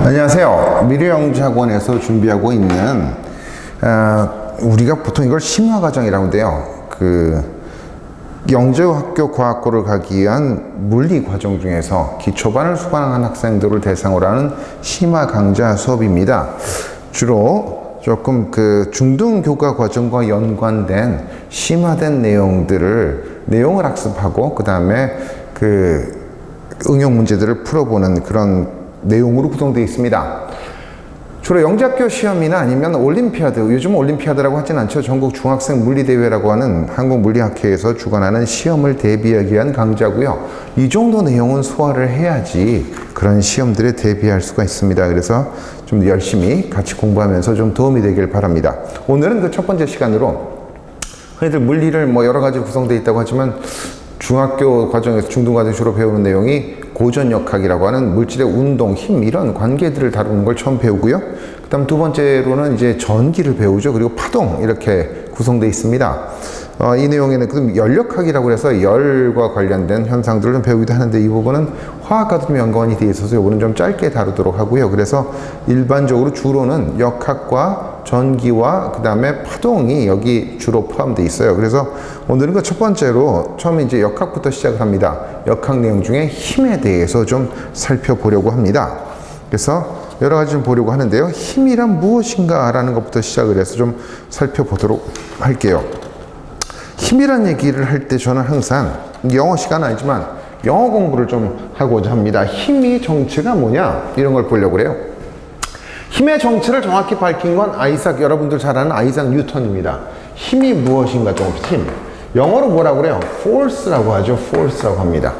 안녕하세요. 미래영재학원에서 준비하고 있는 우리가 보통 이걸 심화과정이라고 하는데요. 영재학교 과학고를 가기 위한 물리과정 중에서 기초반을 수강한 학생들을 대상으로 하는 심화 강좌 수업입니다. 주로 조금 중등교과 과정과 연관된 심화된 내용을 학습하고 그 다음에 응용 문제들을 풀어보는 그런 내용으로 구성되어 있습니다. 주로 영재학교 시험이나 아니면 올림피아드, 요즘 올림피아드라고 하진 않죠. 전국 중학생 물리대회라고 하는 한국물리학회에서 주관하는 시험을 대비하기 위한 강좌고요. 이 정도 내용은 소화를 해야지 그런 시험들에 대비할 수가 있습니다. 그래서 좀 열심히 같이 공부하면서 좀 도움이 되길 바랍니다. 오늘은 첫 번째 시간으로 흔히들 물리를 여러 가지 구성되어 있다고 하지만 중학교 과정에서 중등과정 주로 배우는 내용이 고전역학이라고 하는 물질의 운동, 힘 이런 관계들을 다루는 걸 처음 배우고요. 그 다음 두 번째로는 이제 전기를 배우죠. 그리고 파동 이렇게 구성되어 있습니다. 이 내용에는 열역학이라고 해서 열과 관련된 현상들을 좀 배우기도 하는데 이 부분은 화학과도 좀 연관이 되어 있어서 이거는 좀 짧게 다루도록 하고요. 그래서 일반적으로 주로는 역학과 전기와 그 다음에 파동이 여기 주로 포함되어 있어요. 그래서 오늘은 첫 번째로 처음에 이제 역학부터 시작을 합니다. 역학 내용 중에 힘에 대해서 좀 살펴보려고 합니다. 그래서 여러 가지 좀 보려고 하는데요. 힘이란 무엇인가 라는 것부터 시작을 해서 좀 살펴보도록 할게요. 힘이란 얘기를 할 때 저는 항상 영어 시간은 아니지만 영어 공부를 좀 하고자 합니다. 힘이 정체가 뭐냐 이런 걸 보려고 그래요. 힘의 정체를 정확히 밝힌 건 여러분들 잘 아는 아이작 뉴턴입니다. 힘이 무엇인가 좀 힘. 영어로 뭐라고 그래요? force라고 하죠. force라고 합니다.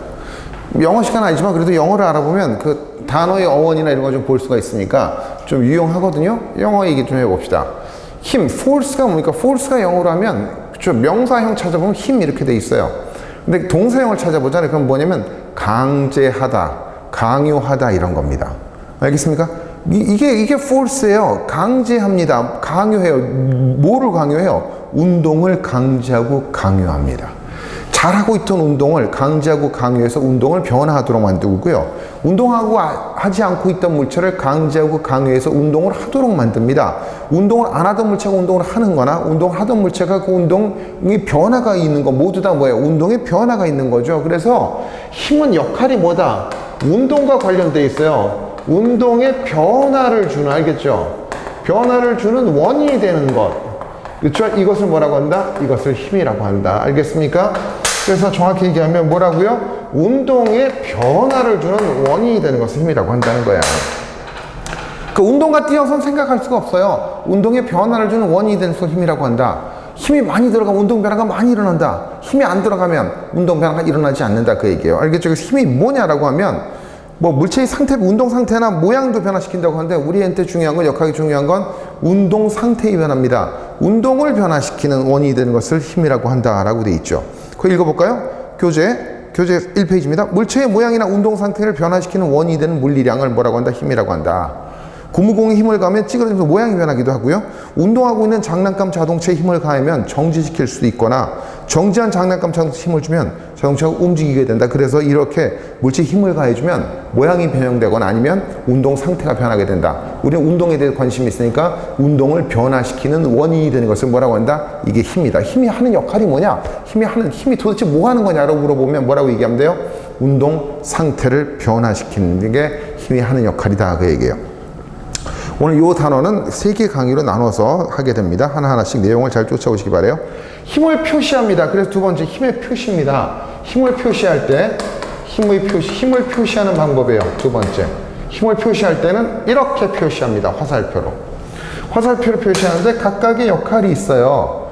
영어 시간 아니지만 그래도 영어를 알아보면 단어의 어원이나 이런 거 좀 볼 수가 있으니까 좀 유용하거든요. 영어 얘기 좀 해봅시다. 힘, force가 뭡니까? force가 영어로 하면 명사형 찾아보면 힘 이렇게 돼 있어요. 근데 동사형을 찾아보잖아요. 그럼 뭐냐면 강제하다, 강요하다 이런 겁니다. 알겠습니까? 이게 force예요. 강제합니다. 강요해요. 뭐를 강요해요? 운동을 강제하고 강요합니다. 잘하고 있던 운동을 강제하고 강요해서 운동을 변화하도록 만들고요. 운동하고 하지 않고 있던 물체를 강제하고 강요해서 운동을 하도록 만듭니다. 운동을 안 하던 물체가 운동을 하는 거나 운동을 하던 물체가 그 운동이 변화가 있는 거 모두 다 뭐예요? 운동에 변화가 있는 거죠. 그래서 힘은 역할이 뭐다? 운동과 관련돼 있어요. 운동에 변화를 주는, 알겠죠? 변화를 주는 원인이 되는 것. 그렇죠? 이것을 뭐라고 한다? 이것을 힘이라고 한다. 알겠습니까? 그래서 정확히 얘기하면 뭐라고요? 운동에 변화를 주는 원인이 되는 것을 힘이라고 한다는 거야. 운동과 뛰어서 생각할 수가 없어요. 운동에 변화를 주는 원인이 되는 것을 힘이라고 한다. 힘이 많이 들어가면 운동 변화가 많이 일어난다. 힘이 안 들어가면 운동 변화가 일어나지 않는다 그 얘기예요. 알겠죠? 그래서 힘이 뭐냐라고 하면 물체의 상태, 운동 상태나 모양도 변화시킨다고 하는데 우리한테 중요한 건, 역학이 중요한 건 운동 상태의 변화입니다. 운동을 변화시키는 원인이 되는 것을 힘이라고 한다라고 되어 있죠. 그거 읽어볼까요? 교재 1페이지입니다. 물체의 모양이나 운동 상태를 변화시키는 원인이 되는 물리량을 뭐라고 한다? 힘이라고 한다. 고무공에 힘을 가하면 찌그러지면서 모양이 변하기도 하고요. 운동하고 있는 장난감 자동차에 힘을 가하면 정지시킬 수도 있거나 정지한 장난감 자동차에 힘을 주면 자동차가 움직이게 된다. 그래서 이렇게 물체에 힘을 가해주면 모양이 변형되거나 아니면 운동 상태가 변하게 된다. 우리는 운동에 대해 관심이 있으니까 운동을 변화시키는 원인이 되는 것을 뭐라고 한다? 이게 힘이다. 힘이 하는 역할이 뭐냐? 힘이 도대체 뭐 하는 거냐라고 물어보면 뭐라고 얘기하면 돼요? 운동 상태를 변화시키는 게 힘이 하는 역할이다. 그 얘기예요. 오늘 이 단어는 3개 강의로 나눠서 하게 됩니다. 하나하나씩 내용을 잘 쫓아오시기 바라요. 힘을 표시합니다. 그래서 두 번째 힘의 표시입니다. 힘을 표시할 때 힘을 표시하는 방법이에요. 두 번째. 힘을 표시할 때는 이렇게 표시합니다. 화살표로 표시하는데 각각의 역할이 있어요.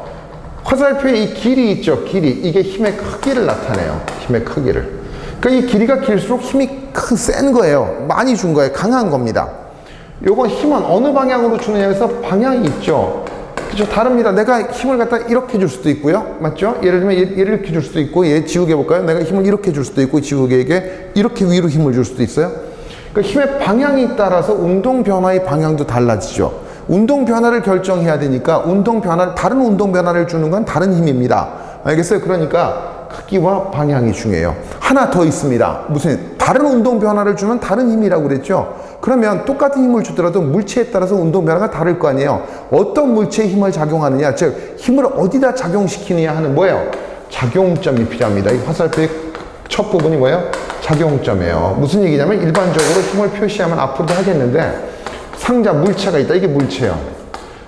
화살표에 이 길이 있죠. 이게 힘의 크기를 나타내요. 힘의 크기를. 그러니까 이 길이가 길수록 힘이 센 거예요. 많이 준 거예요. 강한 겁니다. 요건 힘은 어느 방향으로 주느냐에서 방향이 있죠. 그렇죠? 다릅니다. 내가 힘을 갖다 이렇게 줄 수도 있고요. 맞죠? 예를 들면 얘를 이렇게 줄 수도 있고, 얘 지우개 볼까요? 내가 힘을 이렇게 줄 수도 있고, 지우개에게 이렇게 위로 힘을 줄 수도 있어요. 그러니까 힘의 방향에 따라서 운동 변화의 방향도 달라지죠. 운동 변화를 결정해야 되니까 다른 운동 변화를 주는 건 다른 힘입니다. 알겠어요? 그러니까 크기와 방향이 중요해요. 하나 더 있습니다. 다른 운동 변화를 주면 다른 힘이라고 그랬죠. 그러면 똑같은 힘을 주더라도 물체에 따라서 운동 변화가 다를 거 아니에요. 어떤 물체에 힘을 작용하느냐, 즉 힘을 어디다 작용시키느냐 하는 뭐예요? 작용점이 필요합니다. 이 화살표의 첫 부분이 뭐예요? 작용점이에요. 무슨 얘기냐면 일반적으로 힘을 표시하면 앞으로도 하겠는데 상자 물체가 있다. 이게 물체예요.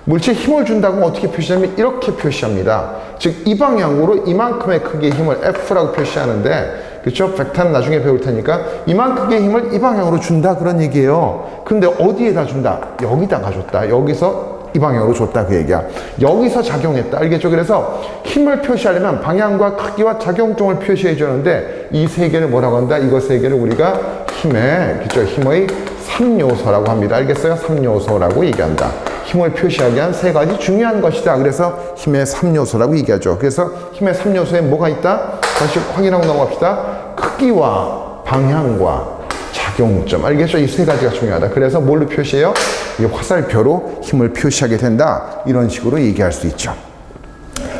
물체에 힘을 준다고 어떻게 표시하면 이렇게 표시합니다. 즉 이 방향으로 이만큼의 크기의 힘을 F라고 표시하는데, 그렇죠? 벡터는 나중에 배울 테니까 이만큼의 힘을 이 방향으로 준다 그런 얘기예요. 근데 어디에다 준다? 여기다가 줬다. 여기서 이 방향으로 줬다 그 얘기야. 여기서 작용했다. 알겠죠? 그래서 힘을 표시하려면 방향과 크기와 작용점을 표시해 주는데 이 세 개를 뭐라고 한다? 이거 세 개를 우리가 힘의, 그렇죠? 힘의 3요소라고 합니다. 알겠어요? 3요소라고 얘기한다. 힘을 표시하기 위한 세 가지 중요한 것이다. 그래서 힘의 3요소라고 얘기하죠. 그래서 힘의 3요소에 뭐가 있다? 다시 확인하고 넘어갑시다. 크기와 방향과 작용점. 알겠죠? 이 세 가지가 중요하다. 그래서 뭘로 표시해요? 이 화살표로 힘을 표시하게 된다. 이런 식으로 얘기할 수 있죠.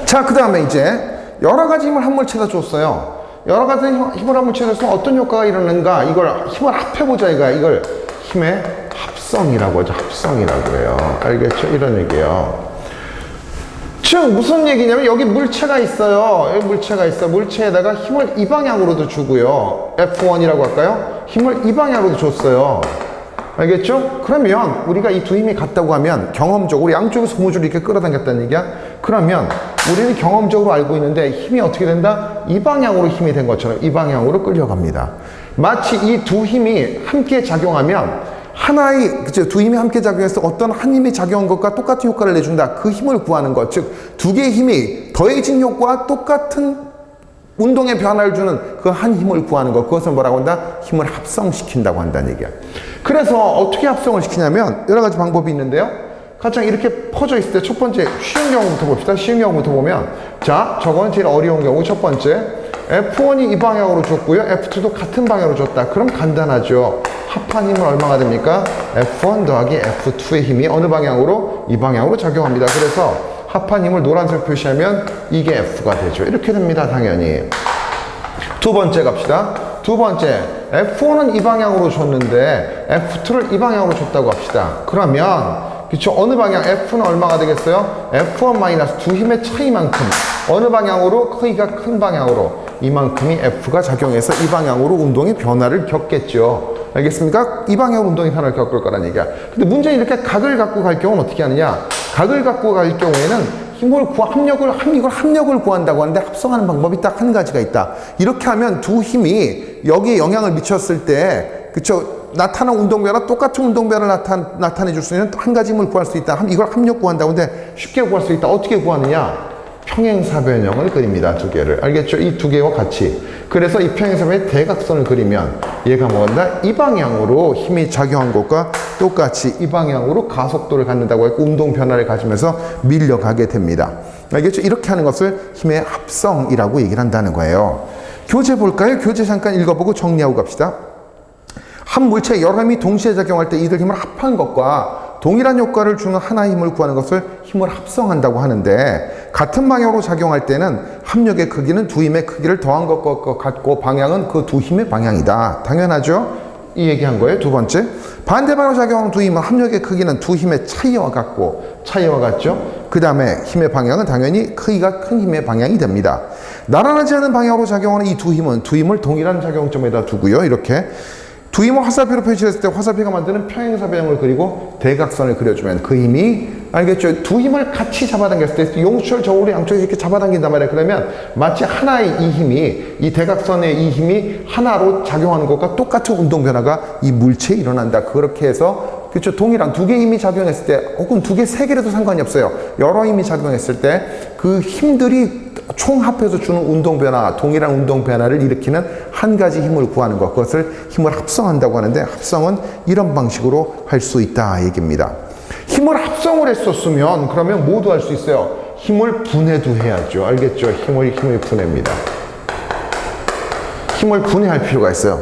자, 그 다음에 이제 여러 가지 힘을 한 물체에다 줬어요. 여러 가지 힘을 한 물체에다 줬으면 어떤 효과가 일어나는가? 이걸 힘을 합해보자. 이걸 힘의 합성이라고 하죠. 합성이라고 해요. 알겠죠? 이런 얘기예요. 즉 무슨 얘기냐면 여기 물체가 있어요. 여기 물체가 있어. 물체에다가 힘을 이 방향으로도 주고요. F1이라고 할까요? 힘을 이 방향으로도 줬어요. 알겠죠? 그러면 우리가 이 두 힘이 같다고 하면 경험적으로 양쪽에서 고무줄을 이렇게 끌어당겼다는 얘기야. 그러면 우리는 경험적으로 알고 있는데 힘이 어떻게 된다? 이 방향으로 힘이 된 것처럼 이 방향으로 끌려갑니다. 마치 이 두 힘이 함께 작용하면 하나의, 그죠? 두 힘이 함께 작용해서 어떤 한 힘이 작용한 것과 똑같은 효과를 내준다. 그 힘을 구하는 것. 즉, 두 개의 힘이 더해진 효과와 똑같은 운동의 변화를 주는 그 한 힘을 구하는 것. 그것을 뭐라고 한다? 힘을 합성시킨다고 한다는 얘기야. 그래서 어떻게 합성을 시키냐면 여러 가지 방법이 있는데요. 가장 이렇게 퍼져 있을 때 첫 번째 쉬운 경우부터 봅시다. 쉬운 경우부터 보면 자, 저건 제일 어려운 경우 첫 번째. F1이 이 방향으로 줬고요. F2도 같은 방향으로 줬다. 그럼 간단하죠. 합한 힘은 얼마가 됩니까? F1 더하기 F2의 힘이 어느 방향으로? 이 방향으로 작용합니다. 그래서 합한 힘을 노란색 표시하면 이게 F가 되죠. 이렇게 됩니다. 당연히. 두 번째 갑시다. 두 번째, F1은 이 방향으로 줬는데 F2를 이 방향으로 줬다고 합시다. 그러면 그쵸? 어느 방향? F는 얼마가 되겠어요? F1 마이너스 두 힘의 차이만큼 어느 방향으로? 크기가 큰 방향으로 이만큼이 F가 작용해서 이 방향으로 운동의 변화를 겪겠죠. 알겠습니까? 이 방향으로 운동의 변화를 겪을 거란 얘기야. 근데 문제는 이렇게 각을 갖고 갈 경우는 어떻게 하느냐? 각을 갖고 갈 경우에는 합력을 구한다고 하는데 합성하는 방법이 딱 한 가지가 있다. 이렇게 하면 두 힘이 여기에 영향을 미쳤을 때, 그쵸? 나타난 운동변화, 똑같은 운동변화를 나타내 줄 수 있는 한 가지 힘을 구할 수 있다. 이걸 합력 구한다고 하는데 쉽게 구할 수 있다. 어떻게 구하느냐? 평행사변형을 그립니다. 두 개를. 알겠죠? 이 두 개와 같이. 그래서 이 평행사변의 대각선을 그리면 얘가 뭐한다? 이 방향으로 힘이 작용한 것과 똑같이 이 방향으로 가속도를 갖는다고 했고 운동 변화를 가지면서 밀려가게 됩니다. 알겠죠? 이렇게 하는 것을 힘의 합성이라고 얘기를 한다는 거예요. 교재 볼까요? 교재 잠깐 읽어보고 정리하고 갑시다. 한 물체에 여러 힘이 동시에 작용할 때 이들 힘을 합한 것과 동일한 효과를 주는 하나의 힘을 구하는 것을 힘을 합성한다고 하는데 같은 방향으로 작용할 때는 합력의 크기는 두 힘의 크기를 더한 것과 같고 방향은 그 두 힘의 방향이다. 당연하죠? 이 얘기한 거예요. 두 번째, 반대 방향으로 작용하는 두 힘은 합력의 크기는 두 힘의 차이와 같죠? 그 다음에 힘의 방향은 당연히 크기가 큰 힘의 방향이 됩니다. 나란하지 않은 방향으로 작용하는 이 두 힘은 두 힘을 동일한 작용점에다 두고요. 이렇게 두 힘을 화살표로 표시했을 때 화살표가 만드는 평행사변형을 그리고 대각선을 그려주면 그 힘이, 알겠죠? 두 힘을 같이 잡아당겼을 때 용추절적으로 양쪽에서 이렇게 잡아당긴단 말이에요. 그러면 마치 하나의 이 힘이, 이 대각선의 이 힘이 하나로 작용하는 것과 똑같은 운동 변화가 이 물체에 일어난다. 그렇게 해서, 그렇죠? 동일한 두 개의 힘이 작용했을 때, 혹은 두 개, 세 개라도 상관이 없어요. 여러 힘이 작용했을 때 그 힘들이 총합해서 주는 운동 변화, 동일한 운동 변화를 일으키는 한 가지 힘을 구하는 것, 그것을 힘을 합성한다고 하는데 합성은 이런 방식으로 할 수 있다 얘기입니다. 힘을 합성을 했었으면 그러면 모두 할 수 있어요. 힘을 분해도 해야죠. 알겠죠? 힘을 분해입니다. 힘을 분해할 필요가 있어요.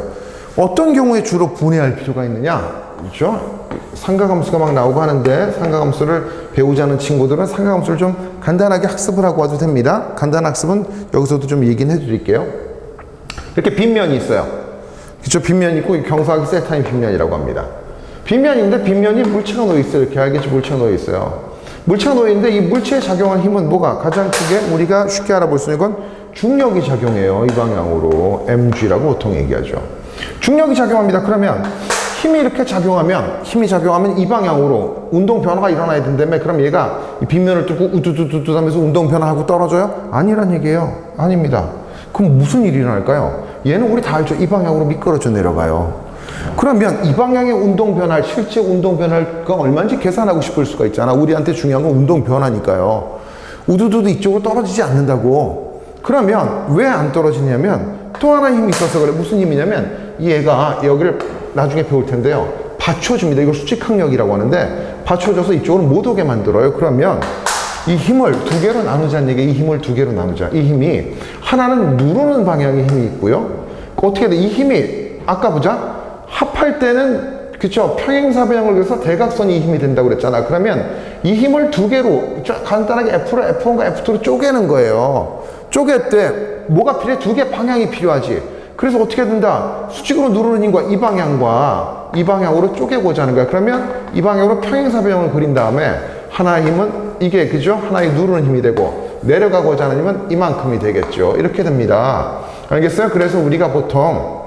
어떤 경우에 주로 분해할 필요가 있느냐? 그렇죠? 상가함수가 막 나오고 하는데 상가함수를 배우자는 친구들은 상가함수를 좀 간단하게 학습을 하고 와도 됩니다. 간단한 학습은 여기서도 좀 얘기는 해드릴게요. 이렇게 빗면이 있어요. 그렇죠? 빗면이 있고 경사하기 세타임 빗면이라고 합니다. 빗면인데 빗면이 물체가 놓여 있어요. 이렇게 알겠지? 물체가 놓여 있어요. 물체가 놓여 있는데 이 물체에 작용하는 힘은 뭐가? 가장 크게 우리가 쉽게 알아볼 수 있는 건 중력이 작용해요. 이 방향으로 mg라고 보통 얘기하죠. 중력이 작용합니다. 그러면 힘이 이렇게 작용하면 이 방향으로 운동 변화가 일어나야 된다며. 그럼 얘가 이 빗면을 뚫고 우두두두두 하면서 운동 변화하고 떨어져요? 아니란 얘기예요. 아닙니다. 그럼 무슨 일이 일어날까요? 얘는 우리 다 알죠. 이 방향으로 미끄러져 내려가요. 그러면 이 방향의 운동 변화, 실제 운동 변화가 얼마인지 계산하고 싶을 수가 있잖아. 우리한테 중요한 건 운동 변화니까요. 우두두두 이쪽으로 떨어지지 않는다고. 그러면 왜 안 떨어지냐면 또 하나 힘이 있어서 그래. 무슨 힘이냐면 얘가 여기를 나중에 배울 텐데요. 받쳐줍니다. 이걸 수직항력이라고 하는데 받쳐줘서 이쪽으로 못 오게 만들어요. 그러면 이 힘을 두 개로 나누자는 얘기예요. 이 힘을 두 개로 나누자. 이 힘이 하나는 누르는 방향의 힘이 있고요. 어떻게 돼? 이 힘이 아까 보자. 합할 때는 그쵸? 평행사변형을 그래서 대각선이 이 힘이 된다고 그랬잖아. 그러면 이 힘을 두 개로 간단하게 F로 F1과 F2로 쪼개는 거예요. 쪼갤 때 뭐가 필요해? 두 개 방향이 필요하지. 그래서 어떻게 된다? 수직으로 누르는 힘과 이 방향으로 쪼개고자 하는 거야. 그러면 이 방향으로 평행사변형을 그린 다음에 하나의 힘은 이게 그죠? 하나의 누르는 힘이 되고 내려가고자 하는 힘은 이만큼이 되겠죠. 이렇게 됩니다. 알겠어요? 그래서 우리가 보통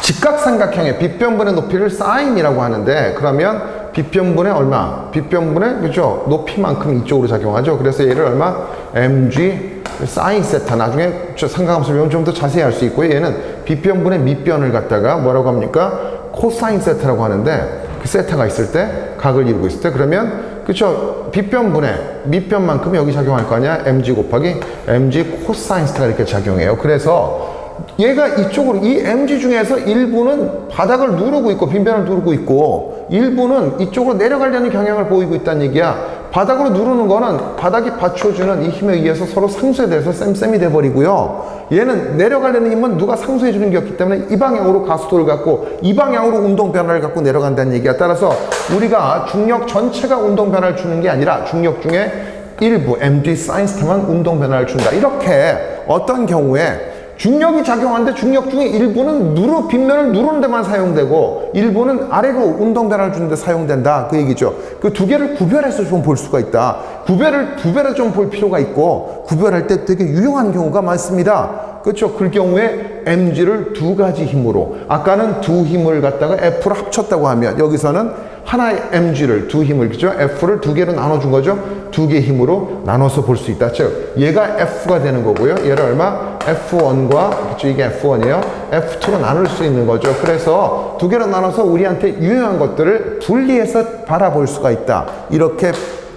직각삼각형의 빗변분의 높이를 사인이라고 하는데 그러면 빗변분의 얼마? 빗변분의 그죠? 높이만큼 이쪽으로 작용하죠. 그래서 얘를 얼마? mg 사인 세타. 나중에 삼각함수 배우면 좀 더 자세히 할 수 있고요. 얘는 빗변분의 밑변을 갖다가 뭐라고 합니까? 코사인 세타라고 하는데 그 세타가 있을 때 각을 이루고 있을 때 그러면 그쵸? 빗변분의 밑변만큼 여기 작용할 거 아니야? mg 곱하기 mg 코사인 세타가 이렇게 작용해요. 그래서 얘가 이쪽으로 이 mg 중에서 일부는 바닥을 누르고 있고 빗변을 누르고 있고 일부는 이쪽으로 내려가려는 경향을 보이고 있다는 얘기야. 바닥으로 누르는 거는 바닥이 받쳐주는 이 힘에 의해서 서로 상쇄돼서 쌤쌤이 돼버리고요. 얘는 내려가려는 힘은 누가 상쇄해주는 게 없기 때문에 이 방향으로 가속도를 갖고 이 방향으로 운동 변화를 갖고 내려간다는 얘기야. 따라서 우리가 중력 전체가 운동 변화를 주는 게 아니라 중력 중에 일부 mg 사인 스타만 운동 변화를 준다. 이렇게 어떤 경우에 중력이 작용하는데 중력 중에 일부는 빗면을 누르는 데만 사용되고 일부는 아래로 운동 변화를 주는 데 사용된다. 그 얘기죠. 그 두 개를 구별해서 좀 볼 수가 있다. 구별을 두 배로 좀 볼 필요가 있고 구별할 때 되게 유용한 경우가 많습니다. 그렇죠. 그 경우에 mg를 두 가지 힘으로 아까는 두 힘을 갖다가 F로 합쳤다고 하면 여기서는 하나의 mg를 두 힘을 그죠? F를 두 개로 나눠준 거죠. 두 개의 힘으로 나눠서 볼 수 있다. 즉 얘가 F가 되는 거고요. 얘를 얼마? F1과 그쵸? 이게 F1이에요. F2로 나눌 수 있는 거죠. 그래서 두 개로 나눠서 우리한테 유용한 것들을 분리해서 바라볼 수가 있다. 이렇게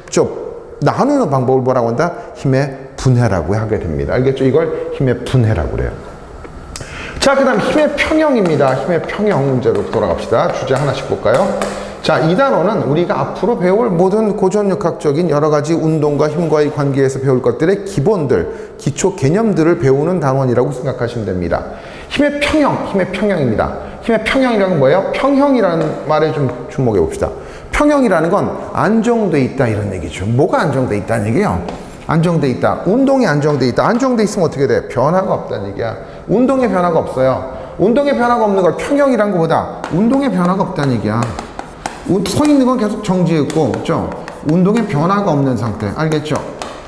좀 나누는 방법을 뭐라고 한다? 힘의 분해라고 하게 됩니다. 알겠죠? 이걸 힘의 분해라고 그래요. 자, 그 다음 힘의 평형입니다. 힘의 평형 문제로 돌아갑시다. 주제 하나씩 볼까요? 자, 이 단어는 우리가 앞으로 배울 모든 고전역학적인 여러 가지 운동과 힘과의 관계에서 배울 것들의 기본들, 기초 개념들을 배우는 단원이라고 생각하시면 됩니다. 힘의 평형입니다. 힘의 평형이라는 건 뭐예요? 평형이라는 말에 좀 주목해 봅시다. 평형이라는 건 안정돼 있다 이런 얘기죠. 뭐가 안정돼 있다는 얘기예요? 안정돼 있다. 운동이 안정돼 있다. 안정돼 있으면 어떻게 돼? 변화가 없다는 얘기야. 운동에 변화가 없어요. 운동에 변화가 없는 걸 평형이라는 것보다 운동에 변화가 없다는 얘기야. 서 있는 건 계속 정지해 있고, 그죠? 운동에 변화가 없는 상태. 알겠죠?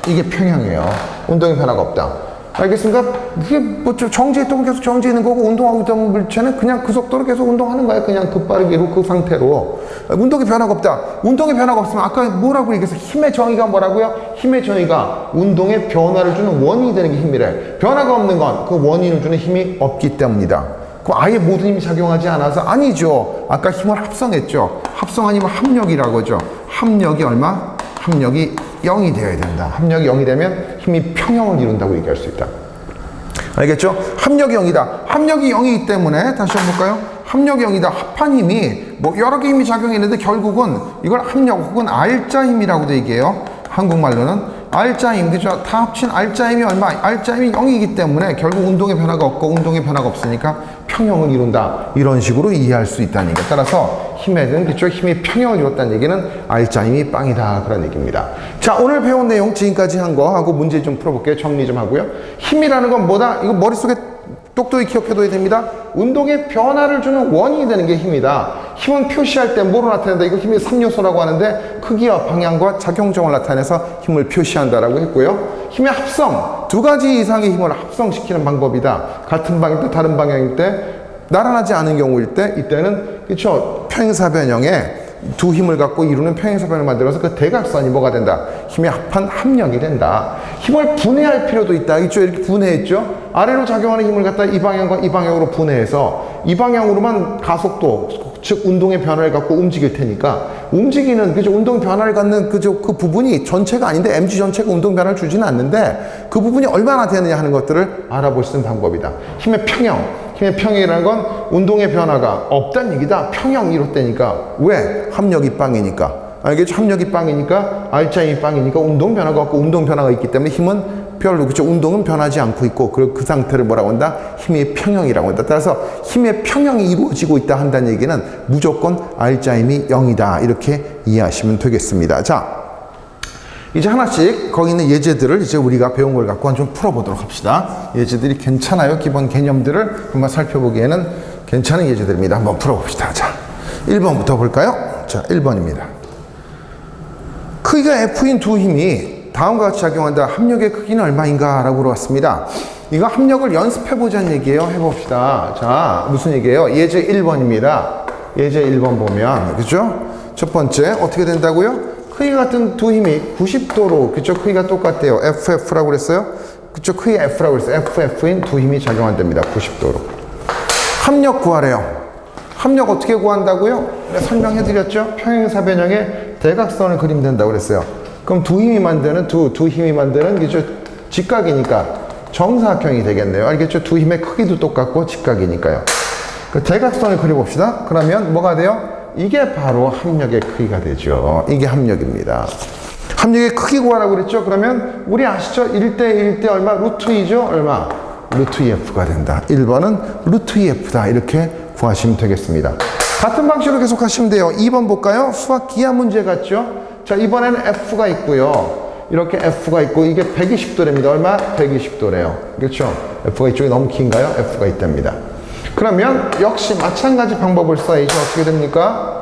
이게 평형이에요. 운동에 변화가 없다. 알겠습니까? 이게 뭐 정지했던 건 계속 정지해 있는 거고, 운동하고 있던 물체는 그냥 그 속도로 계속 운동하는 거야. 그냥 급빠르게 그 상태로. 운동에 변화가 없다. 운동에 변화가 없으면 아까 뭐라고 얘기했어? 힘의 정의가 뭐라고요? 힘의 정의가 운동에 변화를 주는 원인이 되는 게 힘이래. 변화가 없는 건 그 원인을 주는 힘이 없기 때문이다. 그럼 아예 모든 힘이 작용하지 않아서 아니죠. 아까 힘을 합성했죠. 합성 아니면 합력이라고 하죠. 합력이 얼마? 합력이 0이 되어야 된다. 합력이 0이 되면 힘이 평형을 이룬다고 얘기할 수 있다. 알겠죠? 합력이 0이다. 합력이 0이기 때문에 다시 한번 볼까요? 합력이 0이다. 합한 힘이 뭐 여러 개 힘이 작용했는데 결국은 이걸 합력 혹은 알자 힘이라고도 얘기해요. 한국말로는 알자 힘, 그죠? 다 합친 알자 힘이 얼마? 알자 힘이 0이기 때문에 결국 운동의 변화가 없고 운동의 변화가 없으니까 평형을 이룬다. 이런 식으로 이해할 수 있다는 얘기예요. 따라서 힘에는 그쵸? 힘이 평형을 이뤘다는 얘기는 알자 힘이 빵이다. 그런 얘기입니다. 자, 오늘 배운 내용 지금까지 한 거 하고 문제 좀 풀어볼게요. 정리 좀 하고요. 힘이라는 건 뭐다? 이거 머릿속에 똑똑히 기억해둬야 됩니다. 운동의 변화를 주는 원인이 되는 게 힘이다. 힘은 표시할 때 뭐로 나타낸다? 이거 힘의 3요소라고 하는데 크기와 방향과 작용점을 나타내서 힘을 표시한다라고 했고요. 힘의 합성, 두 가지 이상의 힘을 합성시키는 방법이다. 같은 방향일 때, 다른 방향일 때, 나란하지 않은 경우일 때, 이때는 그렇죠. 평행사변형에 두 힘을 갖고 이루는 평행사변을 만들어서 그 대각선이 뭐가 된다? 힘의 합한 합력이 된다. 힘을 분해할 필요도 있다. 있죠? 이렇게 분해했죠? 아래로 작용하는 힘을 갖다 이 방향과 이 방향으로 분해해서 이 방향으로만 가속도, 즉 운동의 변화를 갖고 움직일 테니까 움직이는 그죠? 운동 변화를 갖는 그죠? 그 부분이 전체가 아닌데 mg 전체가 운동 변화를 주지는 않는데 그 부분이 얼마나 되느냐 하는 것들을 알아볼 수 있는 방법이다. 힘의 평형. 힘의 평형이라는 건 운동의 변화가 없다는 얘기다. 평형 이렇다니까. 왜? 합력이 빵이니까. 알겠죠? 합력이 빵이니까 R자임이 빵이니까 운동 변화가 없고 운동 변화가 있기 때문에 힘은 별로 그렇죠. 운동은 변하지 않고 있고 그 상태를 뭐라고 한다? 힘의 평형이라고 한다. 따라서 힘의 평형이 이루어지고 있다 한다는 얘기는 무조건 R자임이 0이다. 이렇게 이해하시면 되겠습니다. 자, 이제 하나씩 거기 있는 예제들을 이제 우리가 배운 걸 갖고 좀 풀어보도록 합시다. 예제들이 괜찮아요. 기본 개념들을 한번 살펴보기에는 괜찮은 예제들입니다. 한번 풀어봅시다. 자, 1번부터 볼까요? 자, 1번입니다. 크기가 F인 두 힘이 다음과 같이 작용한다. 합력의 크기는 얼마인가? 라고 물어봤습니다. 이거 합력을 연습해보자는 얘기예요. 해봅시다. 자, 무슨 얘기예요? 예제 1번입니다. 예제 1번 보면, 그죠? 첫 번째, 어떻게 된다고요? 크기 같은 두 힘이 90도로, 그쵸? 크기가 똑같대요. FF라고 그랬어요? 그쵸? 크기 F라고 그랬어요. FF인 두 힘이 작용한답니다. 90도로. 합력 구하래요. 합력 어떻게 구한다고요? 설명해드렸죠? 평행사변형의 대각선을 그리면 된다고 그랬어요. 그럼 두 힘이 만드는, 두 힘이 만드는, 그죠? 직각이니까 정사각형이 되겠네요. 알겠죠? 두 힘의 크기도 똑같고 직각이니까요. 그 대각선을 그려봅시다. 그러면 뭐가 돼요? 이게 바로 합력의 크기가 되죠. 이게 합력입니다. 합력의 크기 구하라고 그랬죠? 그러면 우리 아시죠? 1대 얼마? 루트 2죠? 얼마? 루트 2F가 된다. 1번은 루트 2F다. 이렇게 구하시면 되겠습니다. 같은 방식으로 계속 하시면 돼요. 2번 볼까요? 수학 기하 문제 같죠? 자, 이번에는 F가 있고요. 이렇게 F가 있고 이게 120도랍니다. 얼마? 120도래요. 그렇죠? F가 이쪽이 너무 긴가요? F가 있답니다. 그러면 역시 마찬가지 방법을 써야죠. 어떻게 됩니까?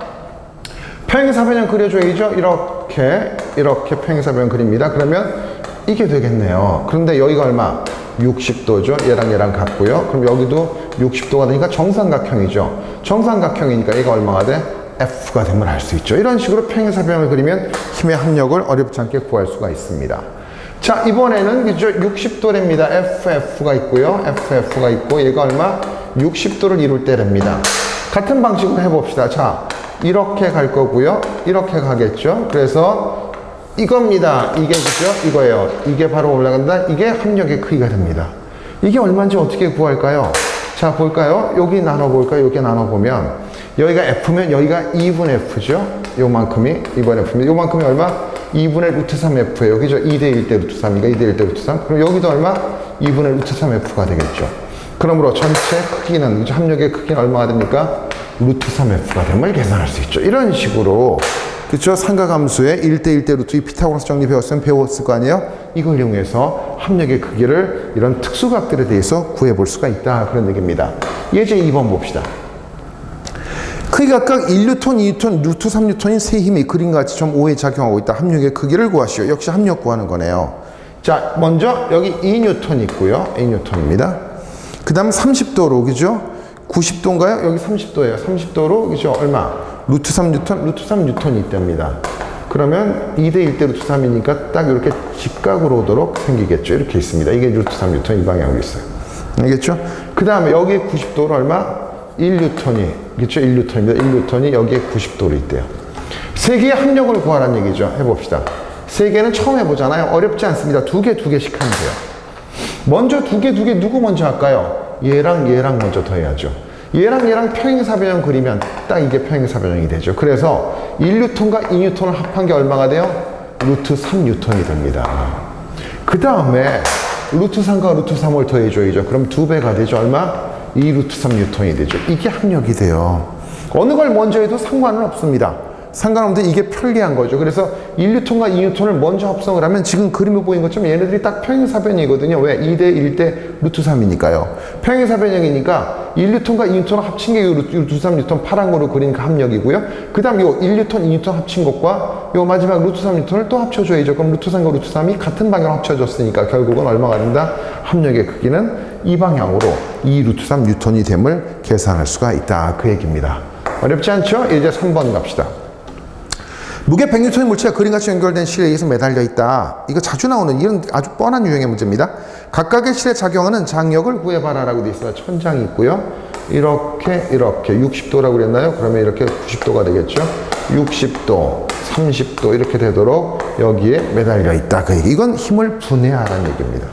평행사변형 그려줘야죠. 이렇게 평행사변형 그립니다. 그러면 이게 되겠네요. 그런데 여기가 얼마? 60도죠. 얘랑 같고요. 그럼 여기도 60도가 되니까 정삼각형이죠. 정삼각형이니까 얘가 얼마가 돼? F가 됨을 알 수 있죠. 이런 식으로 평행사변형을 그리면 힘의 합력을 어렵지 않게 구할 수가 있습니다. 자, 이번에는 그죠? 60도랍니다. FF가 있고요. FF가 있고 얘가 얼마? 60도를 이룰 때랍니다. 같은 방식으로 해봅시다. 자, 이렇게 갈 거고요. 이렇게 가겠죠. 그래서 이겁니다. 이게 그죠? 이거예요. 이게 바로 올라간다. 이게 합력의 크기가 됩니다. 이게 얼마인지 어떻게 구할까요? 자, 볼까요? 여기 나눠볼까요? 여기 나눠보면 여기가 F면 여기가 2분의 F죠? 요만큼이 2분의 F면 요만큼이 얼마? 2분의 루트 3F예요. 그죠? 2대1 대 루트 3이니까 2대1 대 루트 3. 그럼 여기도 얼마? 2분의 루트 3F가 되겠죠. 그러므로 전체 크기는, 합력의 크기는 얼마가 됩니까? 루트 3F가 됨을 계산할 수 있죠. 이런 식으로, 그쵸? 삼각함수의 1대1 대 루트 2 피타고라스 정리 배웠을 거 아니에요? 이걸 이용해서 합력의 크기를 이런 특수각들에 대해서 구해볼 수가 있다. 그런 얘기입니다. 예제 2번 봅시다. 크기가 각각 1뉴턴, 2뉴턴, 루트 3뉴턴인 세 힘이 그림과 같이 점 5에 작용하고 있다. 합력의 크기를 구하시오. 역시 합력 구하는 거네요. 자, 먼저 여기 2뉴턴 있고요. 2뉴턴입니다. 그 다음 30도로, 그죠? 90도인가요? 여기 30도예요. 30도로, 그죠? 얼마? 루트 3뉴턴? 루트 3뉴턴이 있답니다. 그러면 2대1 대 루트 3이니까 딱 이렇게 직각으로 오도록 생기겠죠. 이렇게 있습니다. 이게 루트 3뉴턴 이 방향으로 있어요. 알겠죠? 그 다음에 여기 90도로 얼마? 1뉴턴이, 그렇죠? 1뉴턴입니다. 1뉴턴이 여기에 90도로 있대요. 세 개의 합력을 구하라는 얘기죠. 해봅시다. 세 개는 처음 해보잖아요. 어렵지 않습니다. 두 개씩 하면 돼요. 먼저 두 개 누구 먼저 할까요? 얘랑 먼저 더해야죠. 얘랑 평행사변형 그리면 딱 이게 평행사변형이 되죠. 그래서 1뉴턴과 2뉴턴을 합한 게 얼마가 돼요? 루트 3뉴턴이 됩니다. 그 다음에 루트 3과 루트 3을 더해줘야죠. 그럼 2배가 되죠. 얼마? 2루트 3뉴턴이 되죠. 이게 합력이 돼요. 어느 걸 먼저 해도 상관은 없습니다. 상관없는데 이게 편리한 거죠. 그래서 1뉴턴과 2뉴턴을 먼저 합성을 하면 지금 그림에 보인 것처럼 얘네들이 딱 평행사변이거든요. 왜? 2대 1대 루트 3이니까요. 평행사변형이니까 1뉴턴과 2뉴턴을 합친 게 루트 3뉴턴 파랑으로 그린 그 합력이고요. 그 다음 요 1뉴턴, 2뉴턴 합친 것과 요 마지막 루트 3뉴턴을 또 합쳐줘야죠. 그럼 루트 3과 루트 3이 같은 방향으로 합쳐졌으니까 결국은 얼마가 된다? 합력의 크기는 이 방향으로 2 루트 3 뉴턴이 됨을 계산할 수가 있다. 그 얘기입니다. 어렵지 않죠? 이제 3번 갑시다. 무게 100N의 물체가 그림같이 연결된 실에 의해서 매달려 있다. 이거 자주 나오는 이런 아주 뻔한 유형의 문제입니다. 각각의 실에 작용하는 장력을 구해봐라 라고 되어 있어요. 천장이 있고요. 이렇게 60도라고 그랬나요? 그러면 이렇게 90도가 되겠죠. 60도, 30도 이렇게 되도록 여기에 매달려 있다. 그 얘기. 이건 힘을 분해하라는 얘기입니다.